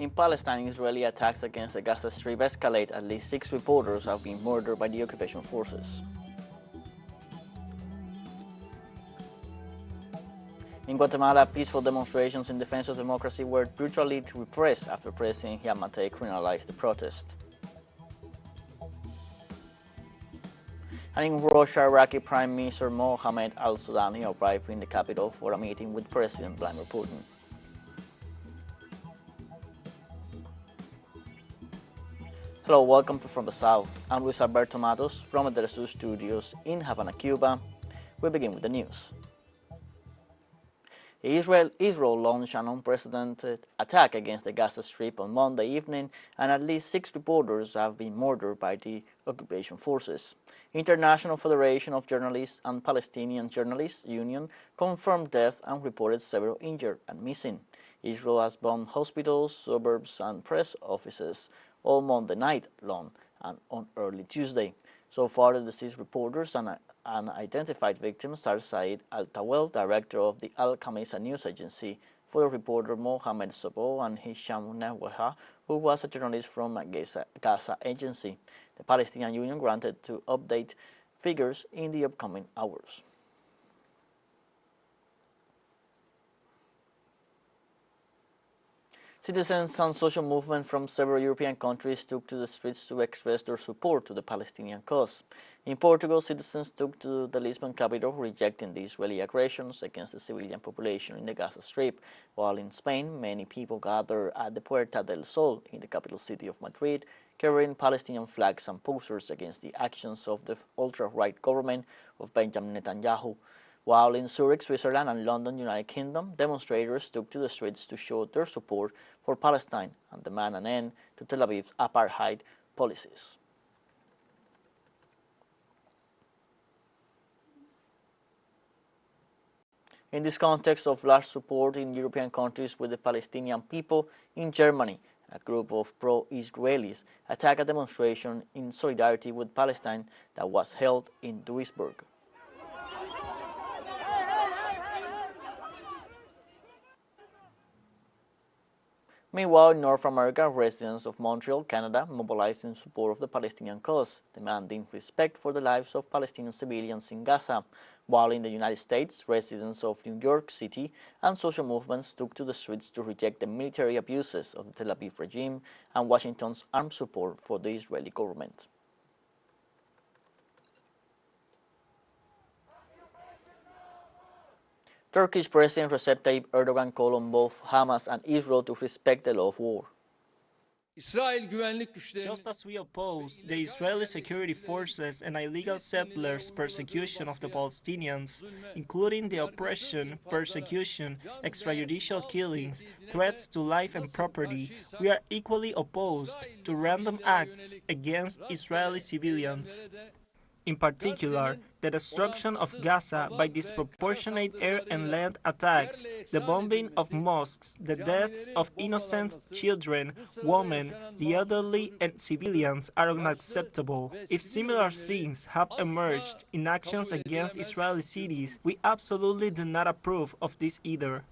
In Palestine, Israeli attacks against the Gaza Strip escalate. At least 6 reporters have been murdered by the occupation forces. In Guatemala, peaceful demonstrations in defense of democracy were brutally repressed after President Giammattei criminalized the protest. And in Russia, Iraqi Prime Minister Mohammed al-Sudani arrived in the capital for a meeting with President Vladimir Putin. Hello, welcome to From the South. I'm Luis Alberto Matos from the TeleSUR studios in Havana, Cuba. We begin with the news. Israel launched an unprecedented attack against the Gaza Strip on Monday evening, and at least 6 reporters have been murdered by the occupation forces. International Federation of Journalists and Palestinian Journalists Union confirmed death and reported several injured and missing. Israel has bombed hospitals, suburbs, and press offices all Monday night long and on early Tuesday. So far, the deceased reporters and unidentified victims are Said Al-Tawel, director of the Al-Khamisa news agency, photo reporter Mohamed Sobo, and Hisham Nawaha, who was a journalist from a Gaza agency. The Palestinian Union granted to update figures in the upcoming hours. Citizens and social movements from several European countries took to the streets to express their support to the Palestinian cause. In Portugal, citizens took to the Lisbon capital rejecting the Israeli aggressions against the civilian population in the Gaza Strip, while in Spain, many people gathered at the Puerta del Sol in the capital city of Madrid, carrying Palestinian flags and posters against the actions of the ultra-right government of Benjamin Netanyahu. While in Zurich, Switzerland, and London, United Kingdom, demonstrators took to the streets to show their support for Palestine and demand an end to Tel Aviv's apartheid policies. In this context of large support in European countries with the Palestinian people, in Germany, a group of pro-Israelis attacked a demonstration in solidarity with Palestine that was held in Duisburg. Meanwhile, in North America, residents of Montreal, Canada, mobilized in support of the Palestinian cause, demanding respect for the lives of Palestinian civilians in Gaza, while in the United States, residents of New York City and social movements took to the streets to reject the military abuses of the Tel Aviv regime and Washington's armed support for the Israeli government. Turkish President Recep Tayyip Erdogan called on both Hamas and Israel to respect the law of war. Just as we oppose the Israeli security forces and illegal settlers' persecution of the Palestinians, including the oppression, persecution, extrajudicial killings, threats to life and property, we are equally opposed to random acts against Israeli civilians. In particular, the destruction of Gaza by disproportionate air and land attacks, the bombing of mosques, the deaths of innocent children, women, the elderly, and civilians are unacceptable. If similar scenes have emerged in actions against Israeli cities, we absolutely do not approve of this either.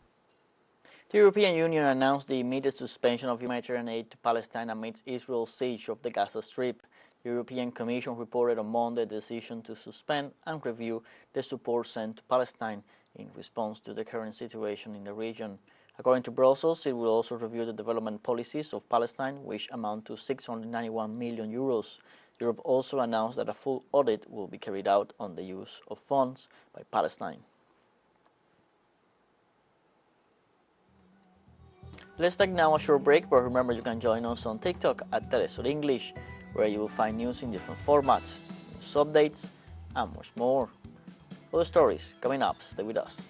The European Union announced the immediate suspension of humanitarian aid to Palestine amidst Israel's siege of the Gaza Strip. The European Commission reported on Monday the decision to suspend and review the support sent to Palestine in response to the current situation in the region. According to Brussels, it will also review the development policies of Palestine, which amount to €691 million. Europe also announced that a full audit will be carried out on the use of funds by Palestine. Let's take now a short break, but remember you can join us on TikTok at TeleSUR English, where you will find news in different formats, news updates, and much more. Other stories coming up, stay with us.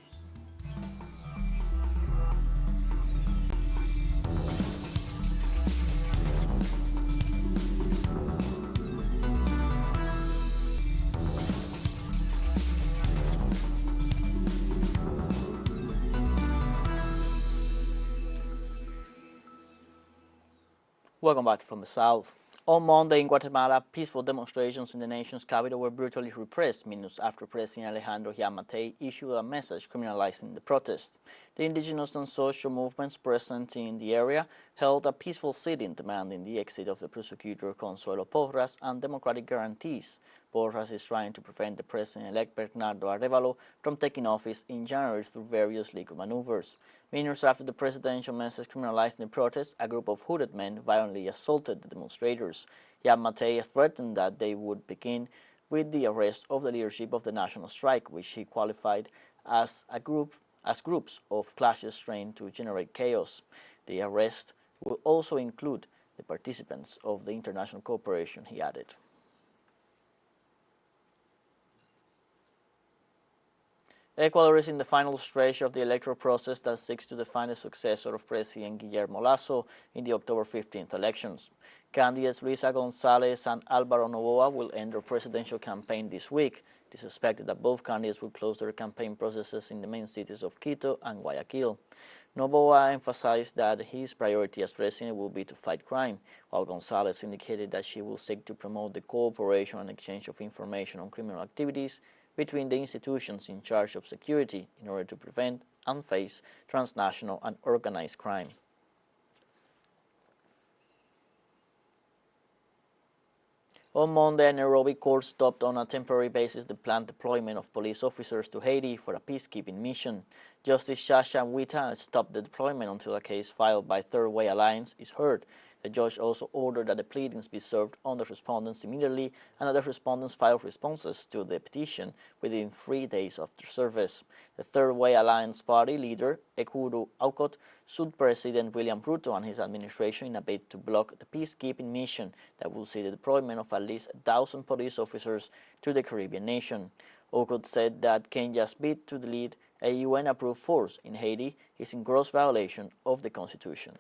Welcome back from the South. On Monday in Guatemala, peaceful demonstrations in the nation's capital were brutally repressed minutes after President Alejandro Giammattei issued a message criminalizing the protest. The indigenous and social movements present in the area held a peaceful sit-in demanding the exit of the prosecutor Consuelo Porras and democratic guarantees. Porras is trying to prevent the president-elect Bernardo Arevalo from taking office in January through various legal maneuvers. Minutes after the presidential message criminalizing the protests, a group of hooded men violently assaulted the demonstrators. Jan Matei threatened that they would begin with the arrest of the leadership of the national strike, which he qualified as groups of clashes trained to generate chaos. The arrest will also include the participants of the international cooperation, he added. Ecuador is in the final stretch of the electoral process that seeks to define the successor of President Guillermo Lasso in the October 15th elections. Candidates Luisa González and Álvaro Noboa will end their presidential campaign this week. It is expected that both candidates will close their campaign processes in the main cities of Quito and Guayaquil. Noboa emphasized that his priority as president will be to fight crime, while González indicated that she will seek to promote the cooperation and exchange of information on criminal activities between the institutions in charge of security in order to prevent and face transnational and organized crime. On Monday, a Nairobi court stopped on a temporary basis the planned deployment of police officers to Haiti for a peacekeeping mission. Justice Shasha Mwita stopped the deployment until a case filed by Third Way Alliance is heard. The judge also ordered that the pleadings be served on the respondents immediately and that the respondents file responses to the petition within 3 days of their service. The Third Way Alliance party leader, Ekuru Aukot, sued President William Ruto and his administration in a bid to block the peacekeeping mission that will see the deployment of at least 1,000 police officers to the Caribbean nation. Aukot said that Kenya's bid to lead a UN-approved force in Haiti is in gross violation of the Constitution.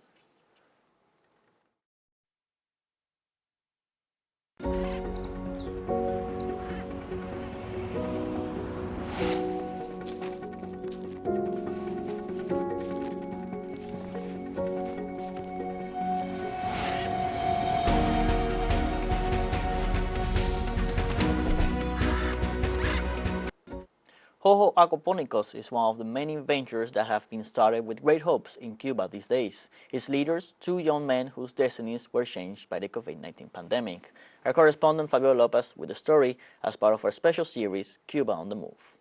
Aquaponics is one of the many ventures that have been started with great hopes in Cuba these days. Its leaders, two young men whose destinies were changed by the COVID-19 pandemic. Our correspondent Fabio Lopez with the story as part of our special series, Cuba on the Move.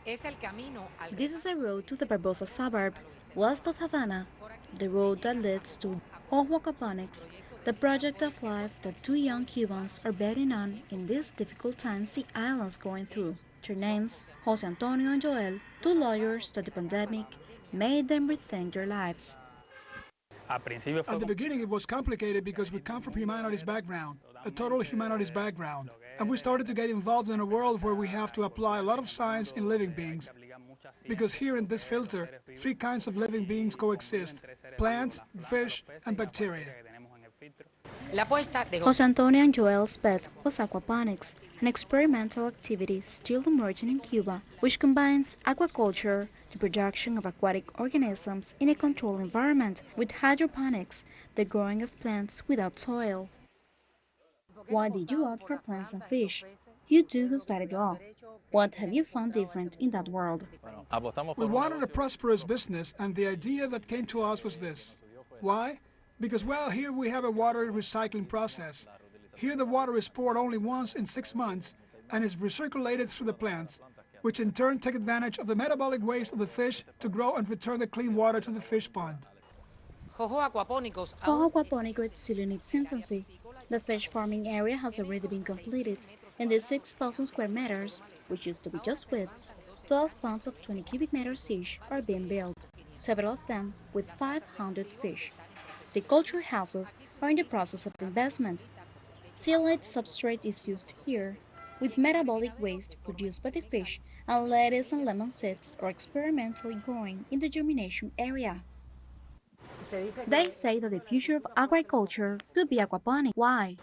This is a road to the Barbosa suburb, west of Havana, the road that leads to Aquaponics, the project of life that two young Cubans are betting on in these difficult times the island's going through. Their names, Jose Antonio and Joel, two lawyers that the pandemic made them rethink their lives. At the beginning it was complicated because we come from humanities background, a total humanities background, and we started to get involved in a world where we have to apply a lot of science in living beings. Because here in this filter, 3 kinds of living beings coexist: plants, fish, and bacteria. Jose Antonio and Joel's pet was Aquaponics, an experimental activity still emerging in Cuba, which combines aquaculture, the production of aquatic organisms in a controlled environment, with hydroponics, the growing of plants without soil. Why did you opt for plants and fish? You two who studied law. What have you found different in that world? We wanted a prosperous business, and the idea that came to us was this. Why? Because, well, here we have a water recycling process. Here the water is poured only once in 6 months and is recirculated through the plants, which in turn take advantage of the metabolic waste of the fish to grow and return the clean water to the fish pond. Jojo Aquaponics is still in its infancy. The fish farming area has already been completed. In the 6,000 square meters, which used to be just weeds, 12 ponds of 20 cubic meters each are being built, several of them with 500 fish. The culture houses are in the process of investment. Zeolite substrate is used here, with metabolic waste produced by the fish, and lettuce and lemon seeds are experimentally growing in the germination area. They say that the future of agriculture could be aquaponics. Why?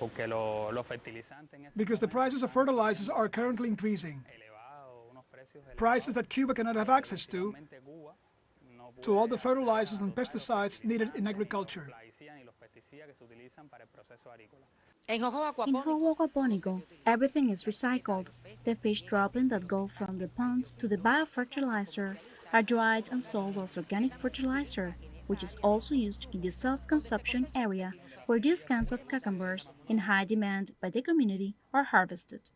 Because the prices of fertilizers are currently increasing. Prices that Cuba cannot have access to all the fertilizers and pesticides needed in agriculture. In Jojo Aquaponico, everything is recycled. The fish droppings that go from the ponds to the biofertilizer are dried and sold as organic fertilizer, which is also used in the self-consumption area where these kinds of cucumbers in high demand by the community are harvested.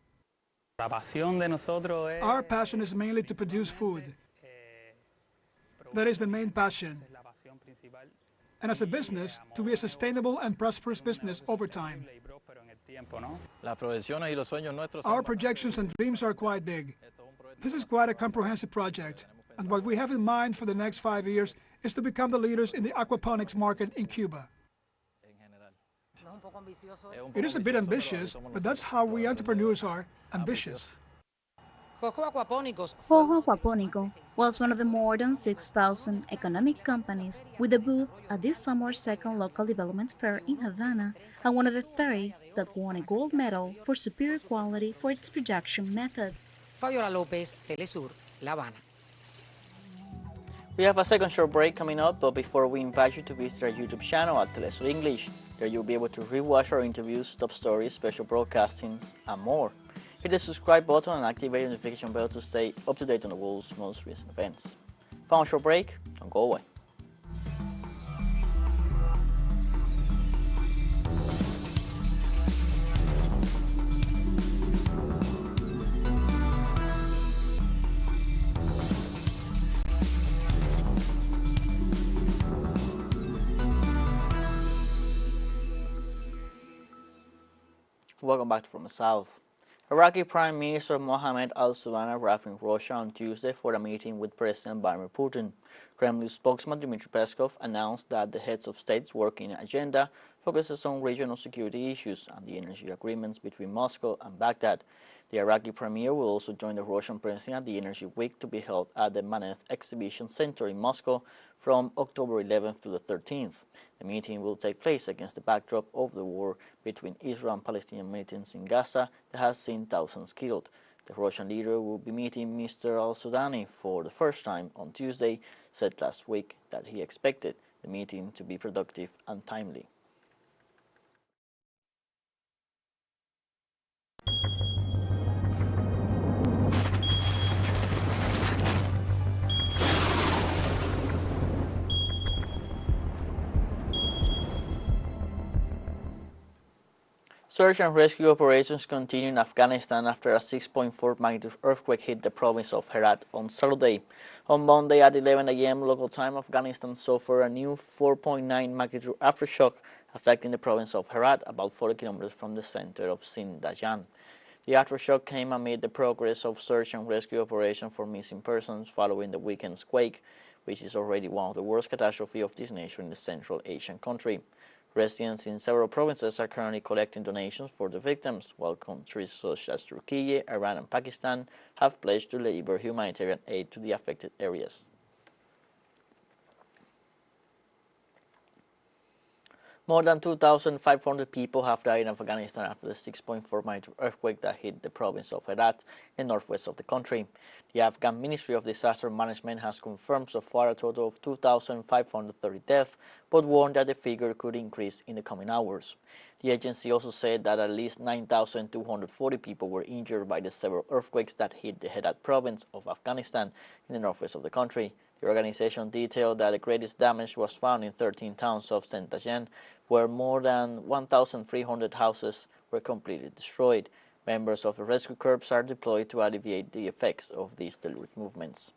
Our passion is mainly to produce food. That is the main passion. And as a business, to be a sustainable and prosperous business over time. Our projections and dreams are quite big. This is quite a comprehensive project, and what we have in mind for the next 5 years is to become the leaders in the aquaponics market in Cuba. It is a bit ambitious, but that's how we entrepreneurs are, ambitious. Jojo Aquaponico was one of the more than 6,000 economic companies with a booth at this summer's second local development fair in Havana and one of the 30 that won a gold medal for superior quality for its projection method. Fabiola Lopez, TeleSUR, La Habana. We have a second short break coming up, but before we invite you to visit our YouTube channel at TeleSUR English. There you'll be able to rewatch our interviews, top stories, special broadcastings, and more. Hit the subscribe button and activate the notification bell to stay up to date on the world's most recent events. Final short break, don't go away. Welcome back from the South. Iraqi Prime Minister Mohammed al-Sultan arrived in Russia on Tuesday for a meeting with President Vladimir Putin. Kremlin spokesman Dmitry Peskov announced that the heads of state's working agenda focuses on regional security issues and the energy agreements between Moscow and Baghdad. The Iraqi premier will also join the Russian president at the Energy Week to be held at the Manev Exhibition Center in Moscow from October 11th to the 13th. The meeting will take place against the backdrop of the war between Israel and Palestinian militants in Gaza that has seen thousands killed. The Russian leader will be meeting Mr. al-Sudani for the first time on Tuesday, said last week that he expected the meeting to be productive and timely. Search and rescue operations continue in Afghanistan after a 6.4 magnitude earthquake hit the province of Herat on Saturday. On Monday at 11 a.m. local time, Afghanistan suffered a new 4.9 magnitude aftershock affecting the province of Herat, about 40 kilometers from the center of Zindajan. The aftershock came amid the progress of search and rescue operations for missing persons following the weekend's quake, which is already one of the worst catastrophes of this nation in the Central Asian country. Residents in several provinces are currently collecting donations for the victims, while countries such as Turkey, Iran, and Pakistan have pledged to deliver humanitarian aid to the affected areas. More than 2,500 people have died in Afghanistan after the 6.4 magnitude earthquake that hit the province of Herat in the northwest of the country. The Afghan Ministry of Disaster Management has confirmed so far a total of 2,530 deaths, but warned that the figure could increase in the coming hours. The agency also said that at least 9,240 people were injured by the several earthquakes that hit the Herat province of Afghanistan in the northwest of the country. The organization detailed that the greatest damage was found in 13 towns of Zindajan, where more than 1,300 houses were completely destroyed. Members of the rescue corps are deployed to alleviate the effects of these deliberate movements.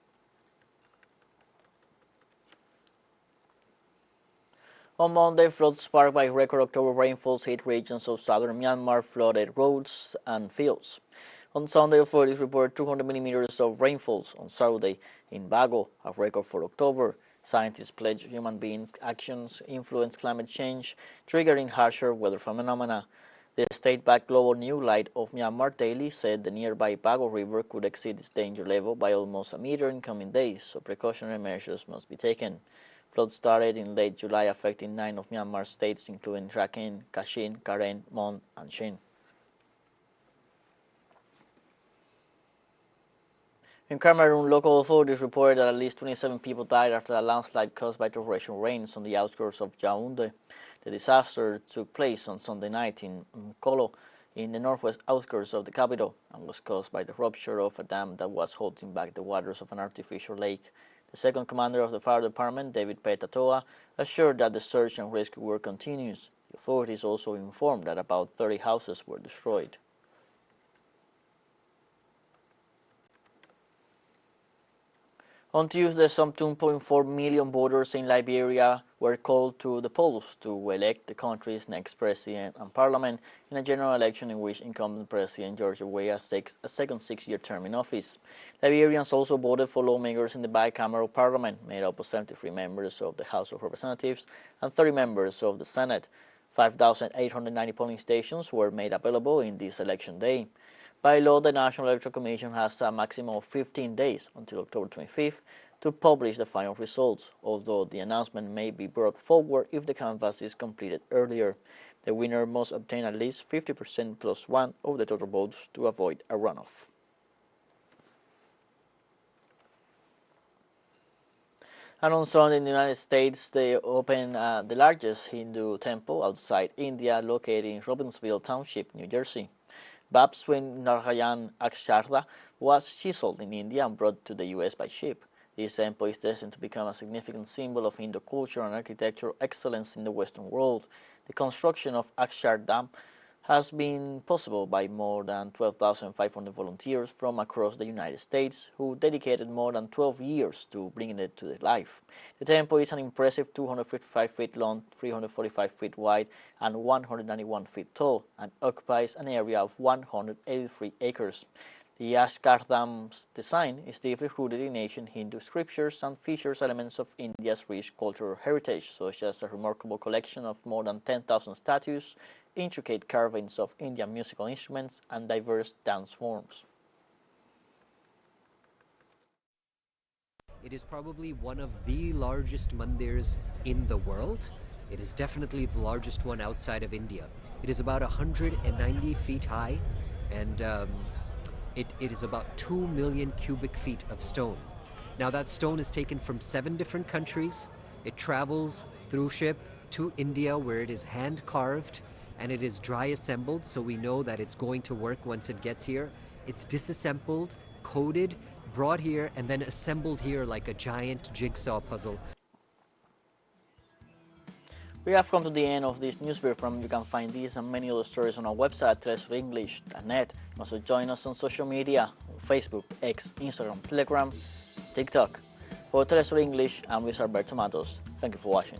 On Monday, floods sparked by record October rainfalls hit regions of southern Myanmar, flooded roads and fields. On Sunday, authorities reported 200 millimeters of rainfalls. On Saturday, in Bago, a record for October. Scientists pledge human beings' actions influence climate change, triggering harsher weather phenomena. The state-backed global new light of Myanmar Daily said the nearby Bago River could exceed its danger level by almost a meter in coming days, so precautionary measures must be taken. Floods started in late July, affecting 9 of Myanmar's states, including Rakhine, Kachin, Karen, Mon, and Shin. In Cameroon, local authorities reported that at least 27 people died after a landslide caused by torrential rains on the outskirts of Yaoundé. The disaster took place on Sunday night in Mkolo, in the northwest outskirts of the capital, and was caused by the rupture of a dam that was holding back the waters of an artificial lake. The second commander of the fire department, David Petatoa, assured that the search and rescue work continues. The authorities also informed that about 30 houses were destroyed. On Tuesday, some 2.4 million voters in Liberia were called to the polls to elect the country's next president and parliament in a general election in which incumbent President George Weah seeks a second six-year term in office. Liberians also voted for lawmakers in the bicameral parliament, made up of 73 members of the House of Representatives and 30 members of the Senate. 5,890 polling stations were made available in this election day. By law, the National Electoral Commission has a maximum of 15 days until October 25th to publish the final results, although the announcement may be brought forward if the canvass is completed earlier. The winner must obtain at least 50% plus one of the total votes to avoid a runoff. And on Sunday in the United States, they opened the largest Hindu temple outside India, located in Robbinsville Township, New Jersey. Babswin Narayan Aksharda was chiseled in India and brought to the U.S. by ship. This temple is destined to become a significant symbol of Hindu culture and architectural excellence in the Western world. The construction of Akshardham has been possible by more than 12,500 volunteers from across the United States who dedicated more than 12 years to bringing it to life. The temple is an impressive 255 feet long, 345 feet wide, and 191 feet tall, and occupies an area of 183 acres. The Akshardham's design is deeply rooted in ancient Hindu scriptures and features elements of India's rich cultural heritage, such as a remarkable collection of more than 10,000 statues, intricate carvings of Indian musical instruments, and diverse dance forms. It is probably one of the largest mandirs in the world. It is definitely the largest one outside of India. It is about 190 feet high, and it is about 2 million cubic feet of stone. Now that stone is taken from 7 different countries. It travels through ship to India, where it is hand carved and it is dry assembled, so we know that it's going to work once it gets here. It's disassembled, coated, brought here, and then assembled here like a giant jigsaw puzzle. We have come to the end of this news briefing. You can find these and many other stories on our website at telesurenglish.net. Also join us on social media, on Facebook, X, Instagram, Telegram, TikTok. For TeleSUR English, I'm Luis Alberto Matos. Thank you for watching.